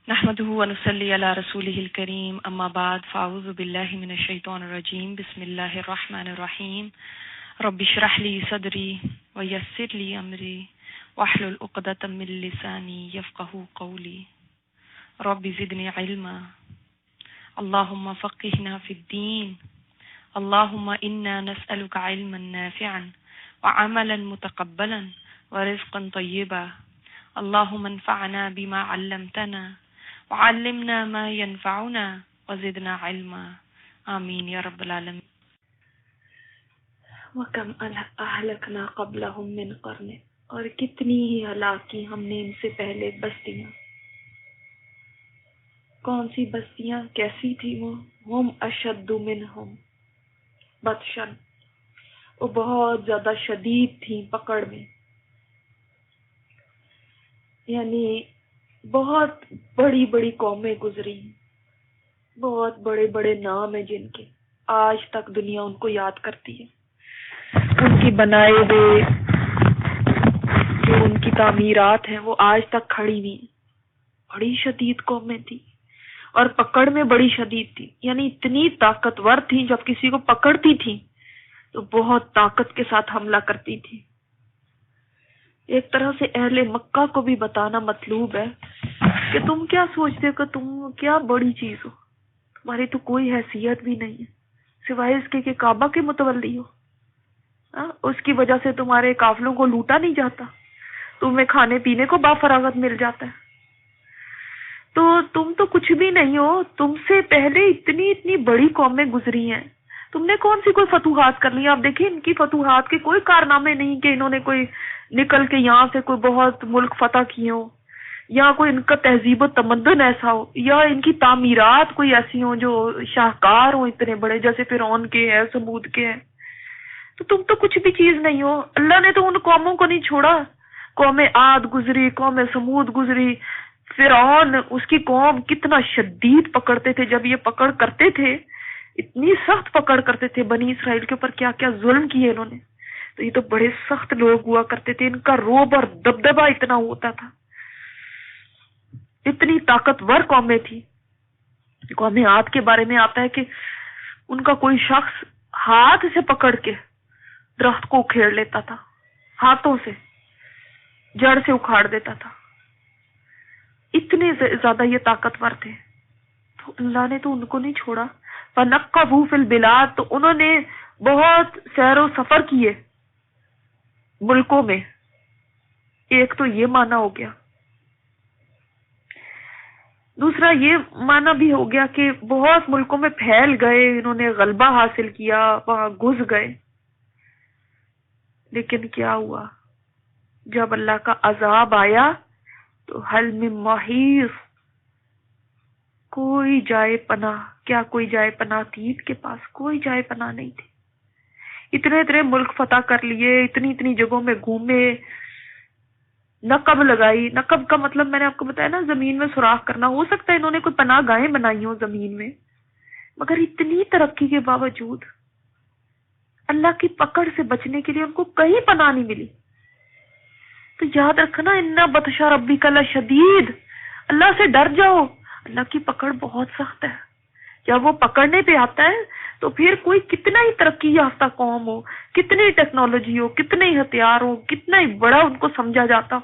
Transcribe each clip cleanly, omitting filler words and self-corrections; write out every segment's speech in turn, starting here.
نحمده ونصلي على رسوله الكريم اما بعد فاعوذ بالله من الشيطان الرجيم بسم الله الرحمن الرحيم رب اشرح لي صدري ويسر لي امري واحلل عقدة من لساني يفقهوا قولي رب زدني علما اللهم فقهنا في الدين اللهم انا نسألك علما نافعا وعملا متقبلا ورزقا طيبا اللهم انفعنا بما علمتنا وعلمنا ما ينفعنا وزدنا علما آمین یا رب العالمین۔ وَكَمْ أَهْلَكْنَا قَبْلَهُمْ مِنْ قَرْنٍ، اور کتنی ہی ہلاک کی ہم نے ان سے پہلے بستیاں۔ کون سی بستیاں، کیسی تھی وہ؟ ہم اشد منہم بطشاً، وہ بہت زیادہ شدید تھیں پکڑ میں، یعنی بہت بڑی بڑی قومیں گزری، بہت بڑے بڑے نام ہیں جن کے آج تک دنیا ان کو یاد کرتی ہے۔ ان کی بنائے ہوئے جو ان کی تعمیرات ہیں وہ آج تک کھڑی ہوئی ہیں۔ بڑی شدید قومیں تھیں اور پکڑ میں بڑی شدید تھی، یعنی اتنی طاقتور تھی جب کسی کو پکڑتی تھی تو بہت طاقت کے ساتھ حملہ کرتی تھی۔ ایک طرح سے اہل مکہ کو بھی بتانا مطلوب ہے کہ تم کیا سوچتے ہو کہ تم کیا بڑی چیز ہو، تمہاری تو کوئی حیثیت بھی نہیں ہے سوائے اس کے کہ کعبہ کے متولی ہو۔ اس کی وجہ سے تمہارے قافلوں کو لوٹا نہیں جاتا، تمہیں کھانے پینے کو بافراغت مل جاتا ہے، تو تم تو کچھ بھی نہیں ہو۔ تم سے پہلے اتنی اتنی بڑی قومیں گزری ہیں، تم نے کون سی کوئی فتوحات کر لی؟ آپ دیکھیں ان کی فتوحات کے کوئی کارنامے نہیں کہ انہوں نے کوئی نکل کے یہاں سے کوئی بہت ملک فتح کیے ہو، یا کوئی ان کا تہذیب و تمدن ایسا ہو، یا ان کی تعمیرات کوئی ایسی ہوں جو شاہکار ہوں اتنے بڑے جیسے فرعون کے ہیں، سمود کے ہیں۔ تو تم تو کچھ بھی چیز نہیں ہو۔ اللہ نے تو ان قوموں کو نہیں چھوڑا، قوم عاد گزری، قوم سمود گزری، فرعون اس کی قوم کتنا شدید پکڑتے تھے، جب یہ پکڑ کرتے تھے اتنی سخت پکڑ کرتے تھے، بنی اسرائیل کے اوپر کیا کیا ظلم کیے انہوں نے۔ تو یہ تو بڑے سخت لوگ ہوا کرتے تھے، ان کا رعب اور دبدبہ اتنا ہوتا تھا، اتنی طاقتور قومیں تھی۔ قوم عاد کے بارے میں آتا ہے کہ ان کا کوئی شخص ہاتھ سے پکڑ کے درخت کو اکھیڑ لیتا تھا، ہاتھوں سے جڑ سے اکھاڑ دیتا تھا، اتنے زیادہ یہ طاقتور تھے۔ تو اللہ نے تو ان کو نہیں چھوڑا۔ فَنَقَّبُوا فِي الْبِلَادِ، تو انہوں نے بہت سیر و سفر کیے ملکوں میں۔ ایک تو یہ معنی ہو گیا، دوسرا یہ معنی بھی ہو گیا کہ بہت ملکوں میں پھیل گئے، انہوں نے غلبہ حاصل کیا، وہاں گھس گئے۔ لیکن کیا ہوا؟ جب اللہ کا عذاب آیا تو حل من محیص، کوئی جائے پناہ، کیا کوئی جائے پناہ تھی ان کے پاس؟ کوئی جائے پناہ نہیں تھی۔ اتنے اتنے ملک فتح کر لیے، اتنی اتنی جگہوں میں گھومے، نقب لگائی۔ نقب کا مطلب میں نے آپ کو بتایا نا، زمین میں سوراخ کرنا۔ ہو سکتا ہے انہوں نے کوئی پناہ گاہیں بنائی ہوں زمین میں، مگر اتنی ترقی کے باوجود اللہ کی پکڑ سے بچنے کے لیے ان کو کہیں پناہ نہیں ملی۔ تو یاد رکھنا، اِنَّ بَطْشَ رَبِّكَ لَشَدِيدٌ، اللہ سے ڈر جاؤ، اللہ کی پکڑ بہت سخت ہے۔ جب وہ پکڑنے پہ آتا ہے تو پھر کوئی کتنا ہی ترقی یافتہ قوم ہو، کتنی ٹیکنالوجی ہو، کتنے ہی ہتھیار ہو، کتنا ہی بڑا ان کو سمجھا جاتا ہو،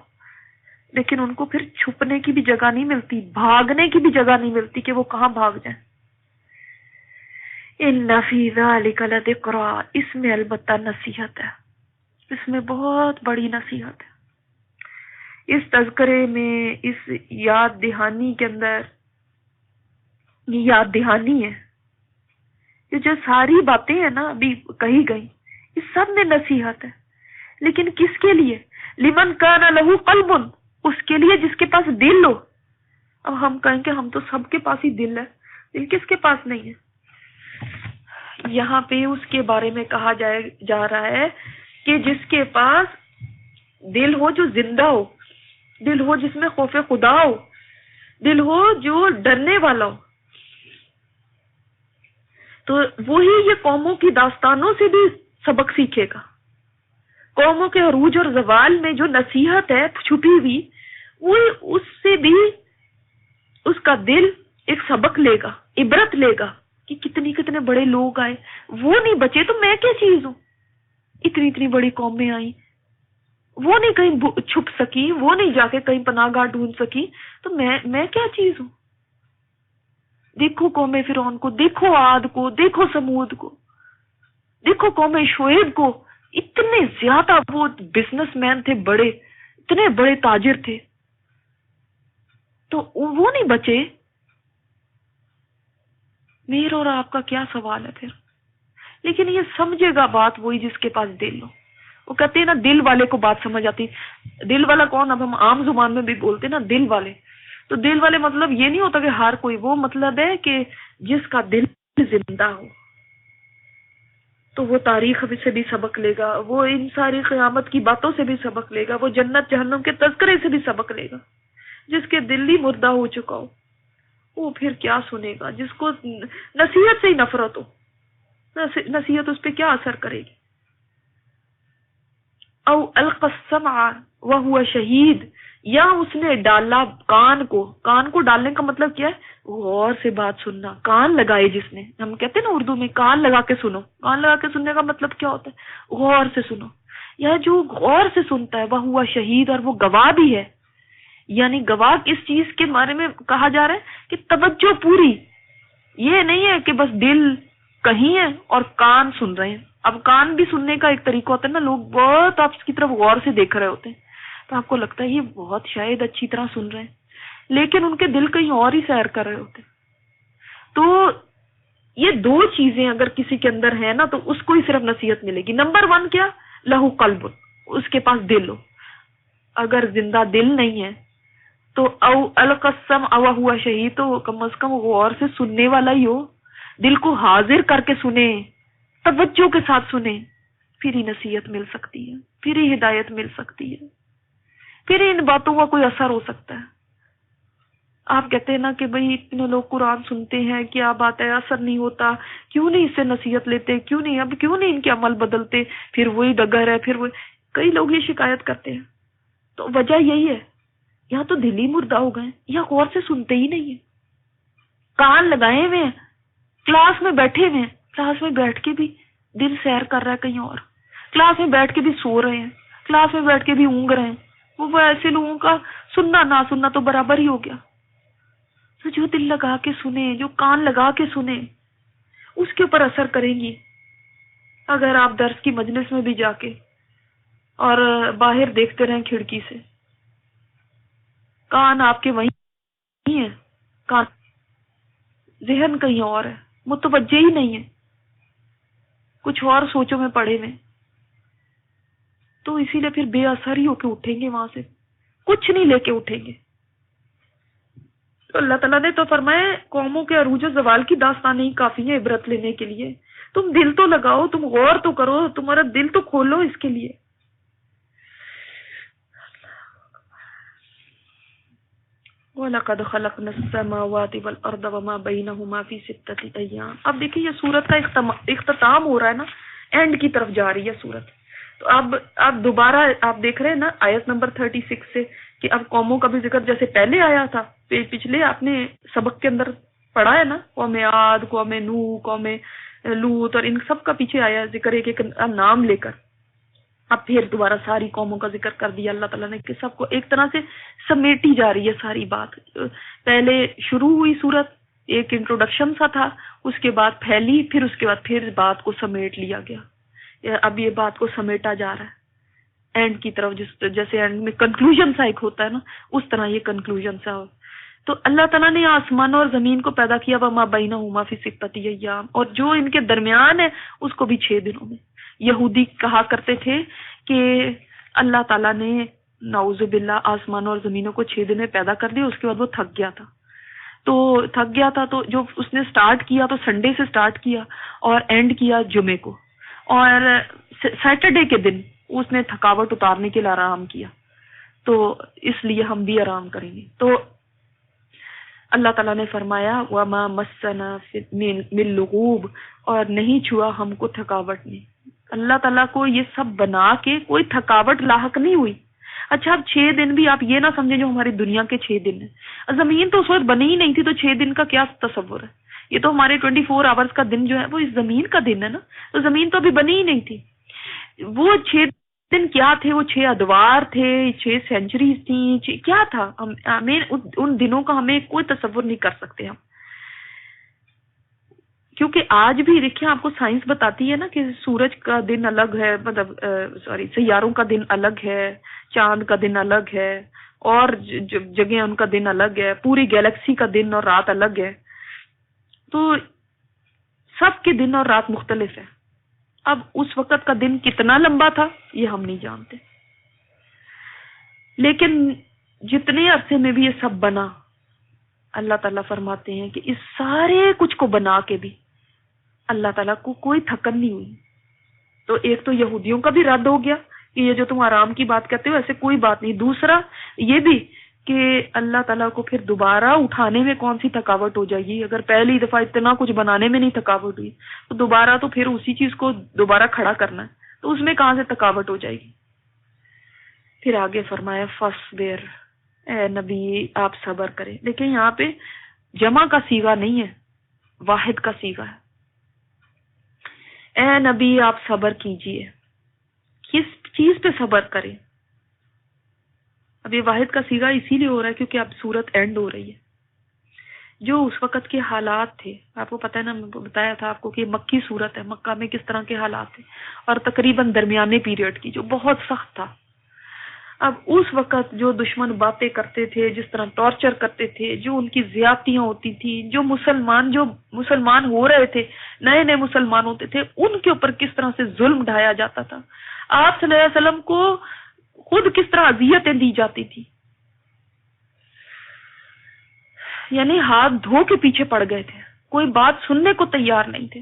لیکن ان کو پھر چھپنے کی بھی جگہ نہیں ملتی، بھاگنے کی بھی جگہ نہیں ملتی کہ وہ کہاں بھاگ جائیں۔ اِنَّ فِي ذَلِكَ لَذِكْرَىٰ، اس میں البتہ نصیحت ہے، اس میں بہت بڑی نصیحت ہے۔ اس تذکرے میں، اس یاد دہانی کے اندر، یہ یاد دہانی ہے، یہ جو ساری باتیں ہیں نا ابھی کہی گئی، اس سب میں نصیحت ہے، لیکن کس کے لیے؟ لمن کان لہ قلب، اس کے لیے جس کے پاس دل ہو۔ اب ہم کہیں کہ ہم تو سب کے پاس ہی دل ہے، دل کس کے پاس نہیں ہے؟ یہاں پہ اس کے بارے میں کہا جا رہا ہے کہ جس کے پاس دل ہو جو زندہ ہو، دل ہو جس میں خوف خدا ہو، دل ہو جو ڈرنے والا ہو، تو وہی یہ قوموں کی داستانوں سے بھی سبق سیکھے گا۔ قوموں کے عروج اور زوال میں جو نصیحت ہے چھپی ہوئی، وہ اس سے بھی اس کا دل ایک سبق لے گا، عبرت لے گا کہ کتنے بڑے لوگ آئے، وہ نہیں بچے تو میں کیا چیز ہوں؟ اتنی بڑی قومیں آئیں، وہ نہیں کہیں چھپ سکی، وہ نہیں جا کے کہیں پناہ گاہ ڈھونڈ سکی، تو میں کیا چیز ہوں؟ دیکھو قوم فرعون کو، دیکھو عاد کو، دیکھو سمود کو، دیکھو قوم شعیب کو، اتنے زیادہ وہ بزنس مین تھے، بڑے اتنے بڑے تاجر تھے، تو وہ نہیں بچے۔ میرا اور آپ کا کیا سوال ہے پھر؟ لیکن یہ سمجھے گا بات وہی جس کے پاس دل ہو۔ وہ کہتے ہیں نا دل والے کو بات سمجھ آتی۔ دل والا کون؟ اب ہم عام زبان میں بھی بولتے ہیں نا دل والے، تو دل والے مطلب یہ نہیں ہوتا کہ ہر کوئی، وہ مطلب ہے کہ جس کا دل زندہ ہو، تو وہ تاریخ سے بھی سبق لے گا، وہ ان ساری قیامت کی باتوں سے بھی سبق لے گا، وہ جنت جہنم کے تذکرے سے بھی سبق لے گا۔ جس کے دل ہی مردہ ہو چکا ہو وہ پھر کیا سنے گا؟ جس کو نصیحت سے ہی نفرت ہو، نصیحت اس پہ کیا اثر کرے گی؟ او القى السمع وهو شہید، یا اس نے ڈالا کان کو ڈالنے کا مطلب کیا ہے؟ غور سے بات سننا، کان لگائے جس نے، ہم کہتے ہیں نا اردو میں کان لگا کے سنو، کان لگا کے سننے کا مطلب کیا ہوتا ہے؟ غور سے سنو، یا جو غور سے سنتا ہے وہو شہید، اور وہ گواہ بھی ہے۔ یعنی گواہ کس چیز کے بارے میں کہا جا رہا ہے؟ کہ توجہ پوری، یہ نہیں ہے کہ بس دل کہیں ہے اور کان سن رہے ہیں۔ اب کان بھی سننے کا ایک طریقہ ہوتا ہے نا، لوگ بہت آپ کی طرف غور سے دیکھ رہے ہوتے ہیں تو آپ کو لگتا ہے یہ بہت شاید اچھی طرح سن رہے ہیں، لیکن ان کے دل کہیں اور ہی سیر کر رہے ہوتے ہیں۔ تو یہ دو چیزیں اگر کسی کے اندر ہے نا تو اس کو ہی صرف نصیحت ملے گی۔ نمبر 1 کیا؟ لہو قلب، اس کے پاس دل ہو۔ اگر زندہ دل نہیں ہے تو او القسم او ہوا شہید، تو کم از کم غور سے سننے والا ہی ہو، دل کو حاضر کر کے سنے، توجہ کے ساتھ سنے، پھر ہی نصیحت مل سکتی ہے، پھر ہی ہدایت مل سکتی ہے، پھر ہی ان باتوں کا کوئی اثر ہو سکتا ہے۔ آپ کہتے ہیں نا کہ بھئی اتنے لوگ قرآن سنتے ہیں، کیا بات ہے، اثر نہیں ہوتا، کیوں نہیں اس سے نصیحت لیتے، کیوں نہیں ان کے عمل بدلتے؟ پھر وہی ڈگر ہے، پھر وہی، کئی لوگ یہ شکایت کرتے ہیں۔ تو وجہ یہی ہے، یا تو دل ہی مردہ ہو گئے یا غور سے سنتے ہی نہیں ہیں، کان لگائے ہوئے ہیں، کلاس میں بیٹھے ہوئے ہیں، کلاس میں بیٹھ کے بھی دل سیر کر رہا ہے کہیں اور، کلاس میں بیٹھ کے بھی سو رہے ہیں، کلاس میں بیٹھ کے بھی اونگ رہے ہیں۔ وہ ایسے لوگوں کا سننا نہ سننا تو برابر ہی ہو گیا۔ تو جو دل لگا کے سنے، جو کان لگا کے سنے، اس کے اوپر اثر کریں گی۔ اگر آپ درس کی مجلس میں بھی جا کے اور باہر دیکھتے رہیں کھڑکی سے، کان آپ کے وہیں ہیں، کان ذہن کہیں اور ہے، متوجہ ہی نہیں ہے، کچھ اور سوچوں میں پڑے ہوئے، تو اسی لیے پھر بے اثر ہی ہو کے اٹھیں گے وہاں سے، کچھ نہیں لے کے اٹھیں گے۔ تو اللہ تعالیٰ نے تو فرمایا قوموں کے عروج و زوال کی داستانیں ہی کافی ہیں عبرت لینے کے لیے۔ تم دل تو لگاؤ، تم غور تو کرو، تمہارا دل تو کھولو اس کے لیے۔ وَلَقَدْ خَلَقْنَا السَّمَاوَاتِ وَالْأَرْضَ وَمَا بَيْنَهُمَا فِي سِتَّةِ أَيَّامٍ۔ اب دیکھیں یہ سورت کا اختتام ہو رہا ہے نا، اینڈ کی طرف جا رہی ہے سورت۔ تو اب دوبارہ آپ دیکھ رہے ہیں نا آیت نمبر 36 سے کہ اب قوموں کا بھی ذکر جیسے پہلے آیا تھا، پچھلے آپ نے سبق کے اندر پڑھا ہے نا، قوم عاد، قوم نوح، قوم لوط، اور ان سب کا پیچھے آیا ذکر ایک ایک نام لے کر۔ اب پھر دوبارہ ساری قوموں کا ذکر کر دیا اللہ تعالیٰ نے کہ سب کو ایک طرح سے سمیٹی جا رہی ہے ساری بات۔ پہلے شروع ہوئی سورت، ایک انٹروڈکشن سا تھا، اس کے بعد پھیلی، پھر اس کے بعد پھر بات کو سمیٹ لیا گیا۔ اب یہ بات کو سمیٹا جا رہا ہے اینڈ کی طرف، جیسے اینڈ میں کنکلوژن سا ایک ہوتا ہے نا، اس طرح یہ کنکلوژن سا ہو۔ تو اللہ تعالیٰ نے آسمان اور زمین کو پیدا کیا، وما بینہما فی ستۃ ایام، اور جو ان کے درمیان ہے اس کو بھی 6 دنوں میں۔ یہودی کہا کرتے تھے کہ اللہ تعالیٰ نے نعوذ باللہ آسمان اور زمینوں کو 6 دن میں پیدا کر دیا، اس کے بعد وہ تھک گیا تھا تو جو اس نے سٹارٹ کیا تو سنڈے سے سٹارٹ کیا اور اینڈ کیا جمعے کو، اور سیٹرڈے کے دن اس نے تھکاوٹ اتارنے کے لیے آرام کیا، تو اس لیے ہم بھی آرام کریں گے۔ تو اللہ تعالیٰ نے فرمایا وَمَا مَسَّنَا مِن لُغُوبٍ، اور نہیں چھوا ہم کو تھکاوٹ نے۔ اللہ تعالیٰ کو یہ سب بنا کے کوئی تھکاوٹ لاحق نہیں ہوئی۔ اچھا اب 6 دن بھی آپ یہ نہ سمجھیں جو ہماری دنیا کے 6 دن ہیں. زمین تو اس وقت بنی ہی نہیں تھی، تو 6 دن کا کیا تصور ہے؟ یہ تو ہمارے 24 آورز کا دن جو ہے وہ اس زمین کا دن ہے نا. تو زمین تو ابھی بنی ہی نہیں تھی. وہ 6 دن کیا تھے؟ وہ 6 ادوار تھے، 6 سینچریز تھیں، کیا تھا؟ ہمیں ان دنوں کا ہمیں کوئی تصور نہیں کر سکتے ہم. کیونکہ آج بھی دیکھیں آپ کو سائنس بتاتی ہے نا کہ سورج کا دن الگ ہے، مطلب سیاروں کا دن الگ ہے، چاند کا دن الگ ہے، اور جگہ ان کا دن الگ ہے، پوری گیلیکسی کا دن اور رات الگ ہے. تو سب کے دن اور رات مختلف ہے. اب اس وقت کا دن کتنا لمبا تھا یہ ہم نہیں جانتے، لیکن جتنے عرصے میں بھی یہ سب بنا، اللہ تعالیٰ فرماتے ہیں کہ اس سارے کچھ کو بنا کے بھی اللہ تعالیٰ کو کوئی تھکن نہیں ہوئی. تو ایک تو یہودیوں کا بھی رد ہو گیا کہ یہ جو تم آرام کی بات کرتے ہو ایسے کوئی بات نہیں. دوسرا یہ بھی کہ اللہ تعالیٰ کو پھر دوبارہ اٹھانے میں کون سی تھکاوٹ ہو جائے گی؟ اگر پہلی دفعہ اتنا کچھ بنانے میں نہیں تھکاوٹ ہوئی تو دوبارہ تو پھر اسی چیز کو دوبارہ کھڑا کرنا ہے، تو اس میں کہاں سے تھکاوٹ ہو جائے گی؟ پھر آگے فرمایا فصبر، اے نبی آپ صبر کریں. دیکھیں یہاں پہ جمع کا صیغہ نہیں ہے، واحد کا صیغہ ہے. اے نبی آپ صبر کیجئے. کس چیز پہ صبر کریں؟ اب یہ واحد کا صیغہ اسی لیے ہو رہا ہے کیونکہ اب صورت اینڈ ہو رہی ہے. جو اس وقت کے حالات تھے، آپ کو پتہ ہے نا، بتایا تھا آپ کو کہ مکی صورت ہے، مکہ میں کس طرح کے حالات تھے، اور تقریباً درمیانے پیریڈ کی جو بہت سخت تھا. اب اس وقت جو دشمن باتیں کرتے تھے، جس طرح ٹارچر کرتے تھے، جو ان کی زیادتیاں ہوتی تھی، جو مسلمان ہو رہے تھے، نئے نئے مسلمان ہوتے تھے، ان کے اوپر کس طرح سے ظلم ڈھایا جاتا تھا، آپ صلی اللہ علیہ وسلم کو خود کس طرح اذیتیں دی جاتی تھی، یعنی ہاتھ دھو کے پیچھے پڑ گئے تھے، کوئی بات سننے کو تیار نہیں تھے.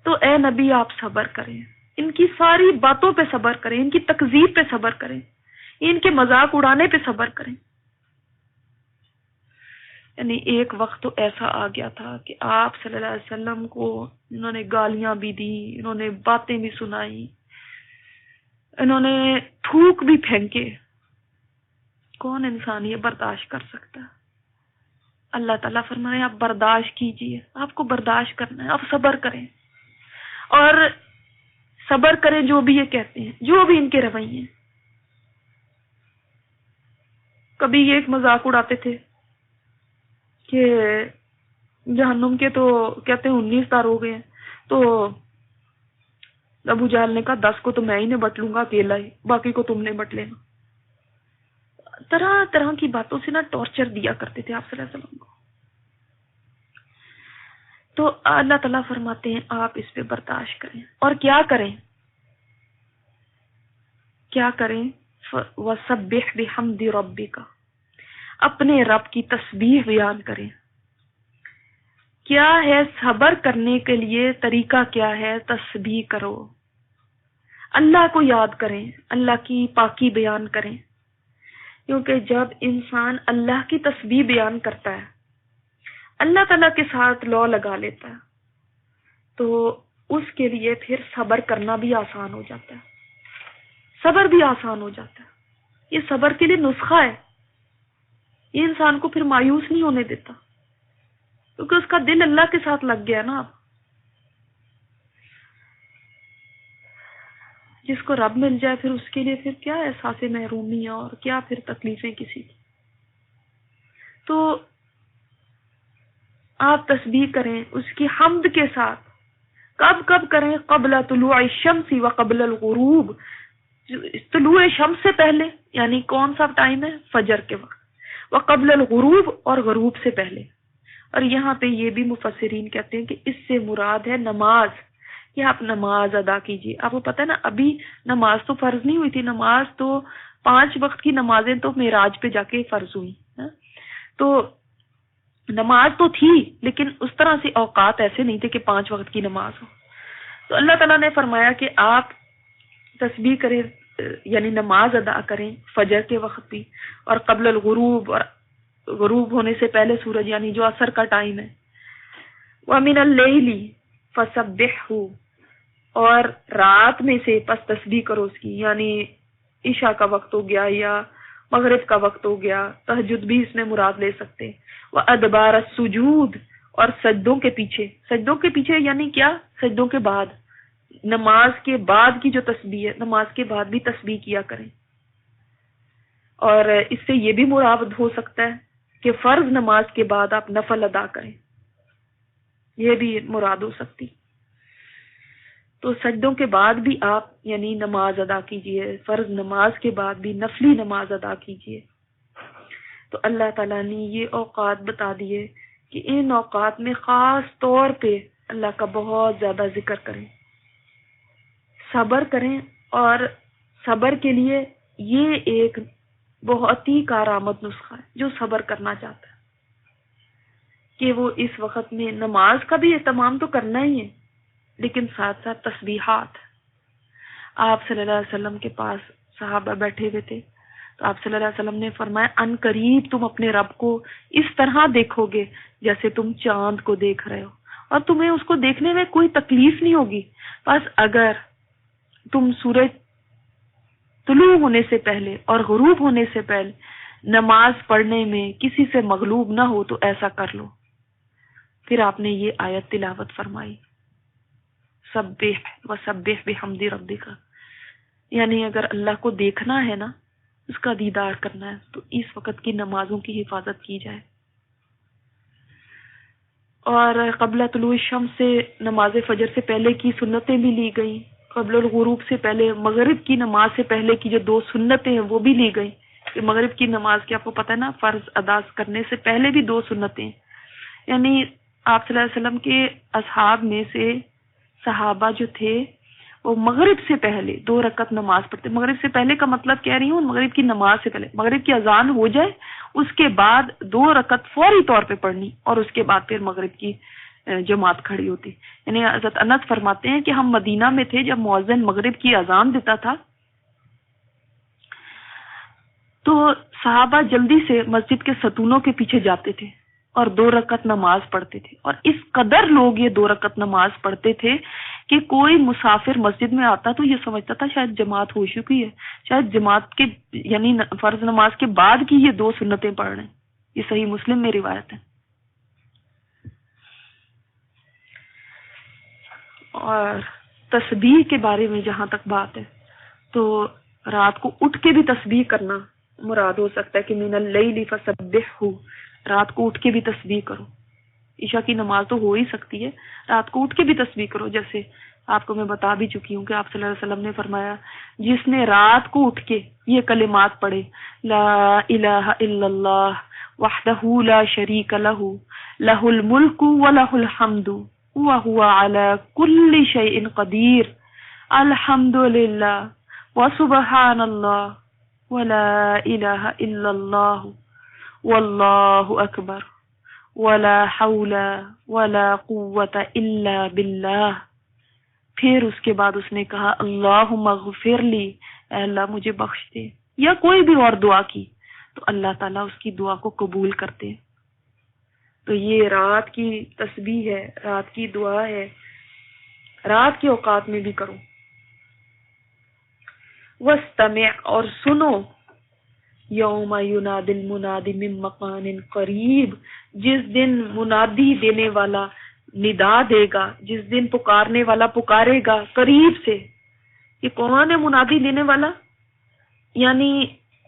تو اے نبی آپ صبر کریں، ان کی ساری باتوں پہ صبر کریں، ان کی تکذیب پہ صبر کریں، ان کے مذاق اڑانے پہ صبر کریں. یعنی ایک وقت تو ایسا آ گیا تھا کہ آپ صلی اللہ علیہ وسلم کو انہوں نے گالیاں بھی دی، انہوں نے باتیں بھی سنائی، انہوں نے تھوک بھی پھینکے. کون انسان یہ برداشت کر سکتا ہے؟ اللہ تعالیٰ فرمائے آپ برداشت کیجئے، آپ کو برداشت کرنا ہے، آپ صبر کریں، اور صبر کریں جو بھی یہ کہتے ہیں، جو بھی ان کے رویے ہیں. کبھی یہ ایک مذاق اڑاتے تھے کہ جہنم کے تو کہتے ہیں 19 تار ہو گئے ہیں، تو ابو جہل نے کہا 10 کو تو میں ہی نے بٹ لوں گا اکیلا ہی، باقی کو تم نے بٹ لینا. طرح طرح کی باتوں سے نا ٹارچر دیا کرتے تھے آپ صلی اللہ علیہ وسلم کو. تو اللہ تعالیٰ فرماتے ہیں آپ اس پہ برداشت کریں، اور کیا کریں؟ کیا کریں؟ وَسَبِّحْ بِحَمْدِ رَبِّكَ، اپنے رب کی تسبیح بیان کریں. کیا ہے صبر کرنے کے لیے طریقہ؟ کیا ہے؟ تسبیح کرو، اللہ کو یاد کریں، اللہ کی پاکی بیان کریں. کیونکہ جب انسان اللہ کی تسبیح بیان کرتا ہے، اللہ تعالیٰ کے ساتھ لو لگا لیتا ہے، تو اس کے لیے پھر صبر کرنا بھی آسان ہو جاتا ہے، صبر بھی آسان ہو جاتا ہے. یہ صبر کے لیے نسخہ ہے، یہ انسان کو پھر مایوس نہیں ہونے دیتا، کیونکہ اس کا دل اللہ کے ساتھ لگ گیا نا. اب جس کو رب مل جائے پھر اس کے لیے پھر کیا احساس محرومی اور کیا پھر تکلیفیں کسی کی. تو آپ تسبیح کریں اس کی حمد کے ساتھ. کب کب کریں؟ قبل طلوع الشمس و قبل الغروب، طلوع شمس سے پہلے، یعنی کون سا ٹائم ہے؟ فجر کے وقت، وقبل الغروب، اور غروب سے پہلے. اور یہاں پہ یہ بھی مفسرین کہتے ہیں کہ اس سے مراد ہے نماز، کہ آپ نماز ادا کیجیے. آپ کو پتہ ہے نا ابھی نماز تو فرض نہیں ہوئی تھی، نماز تو 5 وقت کی نمازیں تو معراج پہ جا کے فرض ہوئی. تو نماز تو تھی لیکن اس طرح سے اوقات ایسے نہیں تھے کہ 5 وقت کی نماز ہو. تو اللہ تعالیٰ نے فرمایا کہ آپ تسبیح کریں، یعنی نماز ادا کریں فجر کے وقت بھی، اور قبل الغروب، اور غروب ہونے سے پہلے سورج یعنی جو عصر کا ٹائم ہے. وَمِنَ اللَّيْلِ فَسَبِّحْهُ، اور رات میں سے پس تسبیح کرو اس کی، یعنی عشاء کا وقت ہو گیا یا مغرب کا وقت ہو گیا، تہجد بھی اس میں مراد لے سکتے ہیں۔ وَأَدْبَارَ السُّجُودِ، اور سجدوں کے پیچھے، سجدوں کے پیچھے یعنی کیا؟ سجدوں کے بعد، نماز کے بعد کی جو تسبیح ہے، نماز کے بعد بھی تسبیح کیا کریں۔ اور اس سے یہ بھی مراد ہو سکتا ہے کہ فرض نماز کے بعد آپ نفل ادا کریں، یہ بھی مراد ہو سکتی۔ تو سجدوں کے بعد بھی آپ یعنی نماز ادا کیجئے، فرض نماز کے بعد بھی نفلی نماز ادا کیجئے۔ تو اللہ تعالیٰ نے یہ اوقات بتا دیے کہ ان اوقات میں خاص طور پہ اللہ کا بہت زیادہ ذکر کریں، صبر کریں، اور صبر کے لیے یہ ایک بہت ہی کارآمد نسخہ ہے۔ جو صبر کرنا چاہتا ہے کہ وہ اس وقت میں نماز کا بھی اہتمام تو کرنا ہی ہے، لیکن ساتھ ساتھ تسبیحات۔ آپ صلی اللہ علیہ وسلم کے پاس صحابہ بیٹھے ہوئے تھے، تو آپ صلی اللہ علیہ وسلم نے فرمایا ان قریب تم اپنے رب کو اس طرح دیکھو گے جیسے تم چاند کو دیکھ رہے ہو، اور تمہیں اس کو دیکھنے میں کوئی تکلیف نہیں ہوگی۔ بس اگر تم سورج طلوع ہونے سے پہلے اور غروب ہونے سے پہلے نماز پڑھنے میں کسی سے مغلوب نہ ہو تو ایسا کر لو۔ پھر آپ نے یہ آیت تلاوت فرمائی، سبح وسبح بحمد ربک، یعنی اگر اللہ کو دیکھنا ہے نا، اس کا دیدار کرنا ہے، تو اس وقت کی نمازوں کی حفاظت کی جائے۔ اور قبل طلوع الشمس سے نماز فجر سے پہلے کی سنتیں بھی لی گئیں، قبل الغروب سے پہلے مغرب کی نماز سے پہلے کی جو 2 سنتیں ہیں وہ بھی لی گئیں، کہ مغرب کی نماز کی آپ کو پتہ ہے نا، فرض ادا کرنے سے پہلے بھی 2 سنتیں، یعنی آپ صلی اللہ علیہ وسلم کے اصحاب میں سے صحابہ جو تھے وہ مغرب سے پہلے 2 رکعت نماز پڑھتے۔ مغرب سے پہلے کا مطلب کہہ رہی ہوں مغرب کی نماز سے پہلے، مغرب کی اذان ہو جائے اس کے بعد 2 رکعت فوری طور پہ پڑھنی، اور اس کے بعد پھر مغرب کی جماعت کھڑی ہوتی۔ یعنی حضرت انس فرماتے ہیں کہ ہم مدینہ میں تھے جب مؤذن مغرب کی اذان دیتا تھا تو صحابہ جلدی سے مسجد کے ستونوں کے پیچھے جاتے تھے اور 2 رکعت نماز پڑھتے تھے، اور اس قدر لوگ یہ 2 رکعت نماز پڑھتے تھے کہ کوئی مسافر مسجد میں آتا تو یہ سمجھتا تھا شاید جماعت ہو چکی ہے، شاید جماعت کے یعنی فرض نماز کے بعد کی یہ 2 سنتیں پڑھ رہے ہیں۔ یہ صحیح مسلم میں روایت ہے۔ اور تسبیح کے بارے میں جہاں تک بات ہے تو رات کو اٹھ کے بھی تسبیح کرنا مراد ہو سکتا ہے کہ من اللیل فسبحہ، رات کو اٹھ کے بھی تسبیح کرو۔ عشاء کی نماز تو ہو ہی سکتی ہے، رات کو اٹھ کے بھی تسبیح کرو، جیسے آپ کو میں بتا بھی چکی ہوں کہ آپ صلی اللہ علیہ وسلم نے فرمایا جس نے رات کو اٹھ کے یہ کلمات پڑھے، لا الہ الا اللہ وحدہ لا شریک لہ لہ الملک ولہ الحمد وہو علی کل شیء قدیر، الحمد للہ وسبحان اللہ ولا الہ الا اللہ واللہ اکبر ولا حول ولا قوة الا باللہ، پھر اس کے بعد اس نے کہا اللہم اغفر لی، اے اللہ مجھے بخش دے، یا کوئی بھی اور دعا کی، تو اللہ تعالیٰ اس کی دعا کو قبول کرتے۔ تو یہ رات کی تسبیح ہے، رات کی دعا ہے، رات کے اوقات میں بھی کرو۔ وَاسْتَمِعْ، اور سنو، یوم ینادی المنادی من مکان قریب، جس دن منادی دینے والا ندا دے گا، جس دن پکارنے والا پکارے گا قریب سے۔ یہ کون ہے منادی دینے والا؟ یعنی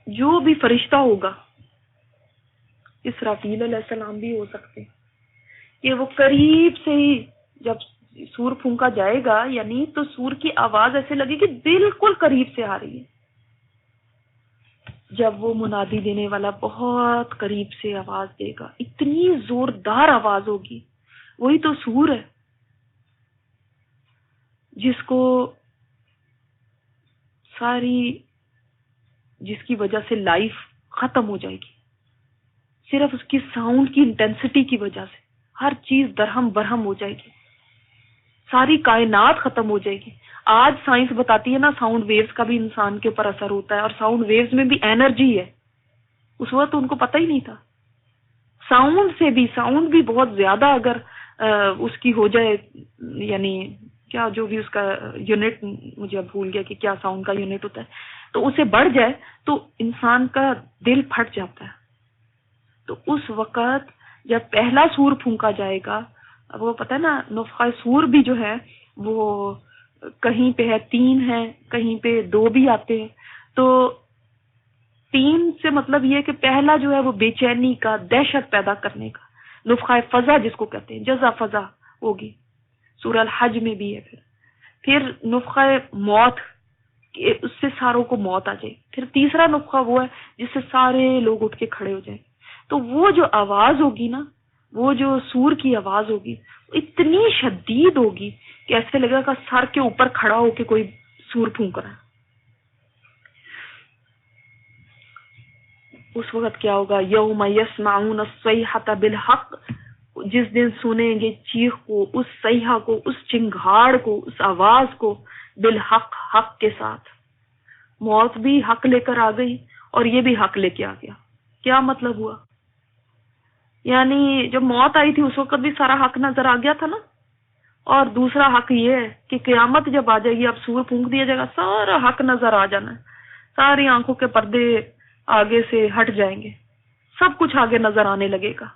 جو بھی فرشتہ ہوگا، اسرافیل علیہ السلام بھی ہو سکتے کہ وہ قریب سے ہی جب سور پھونکا جائے گا، یعنی تو سور کی آواز ایسے لگے کہ بالکل قریب سے آ رہی ہے، جب وہ منادی دینے والا بہت قریب سے آواز دے گا، اتنی زوردار آواز ہوگی، وہی تو سور ہے جس کو جس کی وجہ سے لائف ختم ہو جائے گی، صرف اس کی ساؤنڈ کی انٹینسٹی کی وجہ سے ہر چیز درہم برہم ہو جائے گی، ساری کائنات ختم ہو جائے گی۔ آج سائنس بتاتی ہے نا ساؤنڈ ویوز کا بھی انسان کے اوپر اثر ہوتا ہے، اور ساؤنڈ ویوز میں بھی انرجی ہے، اس وقت ان کو پتہ ہی نہیں تھا۔ ساؤنڈ بھی بہت زیادہ اگر اس کی ہو جائے، یعنی کیا جو بھی اس کا یونٹ، مجھے اب بھول گیا کہ کیا ساؤنڈ کا یونٹ ہوتا ہے، تو اسے بڑھ جائے تو انسان کا دل پھٹ جاتا ہے. تو اس وقت جب پہلا سور پھونکا جائے گا، اب وہ پتہ ہے نا نفخہ سور بھی جو ہے وہ کہیں پہ ہے 3 ہے، کہیں پہ 2 بھی آتے ہیں. تو 3 سے مطلب یہ ہے کہ پہلا جو ہے وہ بے چینی کا، دہشت پیدا کرنے کا، نفخہ فضا جس کو کہتے ہیں، جزا فضا ہوگی، سورہ الحج میں بھی ہے. پھر نفخہ موت، کہ اس سے ساروں کو موت آ جائے. پھر تیسرا نفخہ وہ ہے جس سے سارے لوگ اٹھ کے کھڑے ہو جائیں. تو وہ جو آواز ہوگی نا، وہ جو سور کی آواز ہوگی اتنی شدید ہوگی کہ ایسے لگے گا سر کے اوپر کھڑا ہو کے کوئی سور پھونک رہا ہے. اس وقت کیا ہوگا؟ یوم یسمعون الصیحۃ بالحق، جس دن سنیں گے چیخ کو، اس صیحہ کو، اس چنگھاڑ کو، اس آواز کو، بالحق، حق کے ساتھ. موت بھی حق لے کر آ گئی اور یہ بھی حق لے کے آ گیا. کیا مطلب ہوا؟ یعنی جب موت آئی تھی اس وقت بھی سارا حق نظر آ گیا تھا نا. اور دوسرا حق یہ ہے کہ قیامت جب آ جائے گی، اب سور پھونک دیا جائے گا، سارا حق نظر آ جانا ہے، ساری آنکھوں کے پردے آگے سے ہٹ جائیں گے، سب کچھ آگے نظر آنے لگے گا.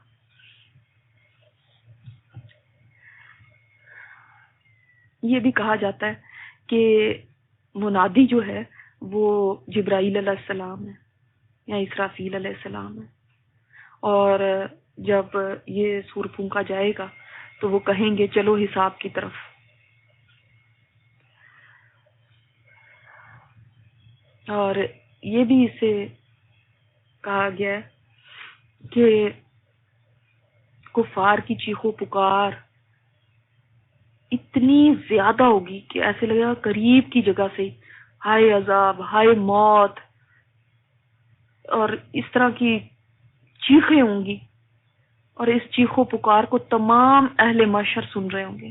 یہ بھی کہا جاتا ہے کہ منادی جو ہے وہ جبرائیل علیہ السلام ہے یا اسرافیل علیہ السلام ہے. اور جب یہ سور پھونکا جائے گا تو وہ کہیں گے چلو حساب کی طرف. اور یہ بھی اسے کہا گیا ہے کہ کفار کی چیخو پکار اتنی زیادہ ہوگی کہ ایسے لگے گا قریب کی جگہ سے ہائے عذاب، ہائے موت، اور اس طرح کی چیخیں ہوں گی. اور اس چیخو پکار کو تمام اہل محشر سن رہے ہوں گے،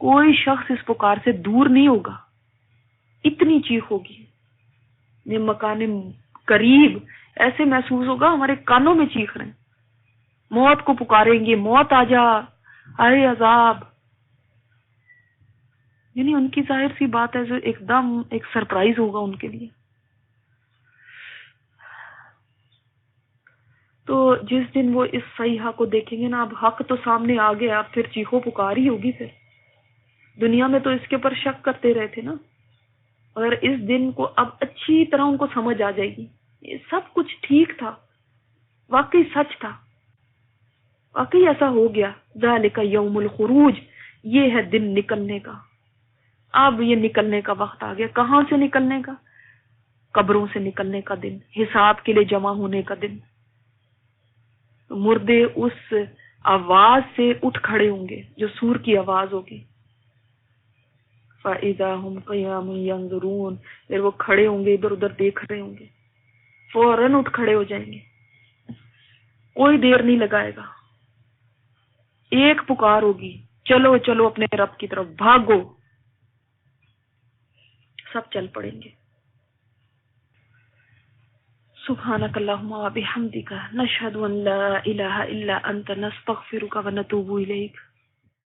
کوئی شخص اس پکار سے دور نہیں ہوگا، اتنی چیخ ہوگی. یہ مکان قریب ایسے محسوس ہوگا ہمارے کانوں میں چیخ رہے ہیں، موت کو پکاریں گے، موت آ جا، ہائے عذاب. یعنی ان کی ظاہر سی بات ہے جو ایک دم ایک سرپرائز ہوگا ان کے لیے. تو جس دن وہ اس صیحہ کو دیکھیں گے نا، اب حق تو سامنے آ گیا، اب پھر چیخو پکار ہی ہوگی. پھر دنیا میں تو اس کے اوپر شک کرتے رہے تھے نا، اور اس دن کو اب اچھی طرح ان کو سمجھ آ جائے گی یہ سب کچھ ٹھیک تھا، واقعی سچ تھا، واقعی ایسا ہو گیا. ذالک یوم الخروج، یہ ہے دن نکلنے کا. اب یہ نکلنے کا وقت آ گیا. کہاں سے نکلنے کا؟ قبروں سے نکلنے کا دن، حساب کے لیے جمع ہونے کا دن. مردے اس آواز سے اٹھ کھڑے ہوں گے جو سور کی آواز ہوگی. فَإِذَا هُمْ قِيَامٌ يَنظُرُونَ، پھر وہ کھڑے ہوں گے، ادھر ادھر دیکھ رہے ہوں گے، فوراً اٹھ کھڑے ہو جائیں گے، کوئی دیر نہیں لگائے گا. ایک پکار ہوگی، چلو چلو اپنے رب کی طرف بھاگو، سب چل پڑیں گے. سبحانک اللہم و بحمدک، نشہد ان لا الہ الا انت، نستغفرک و نتوب الیک.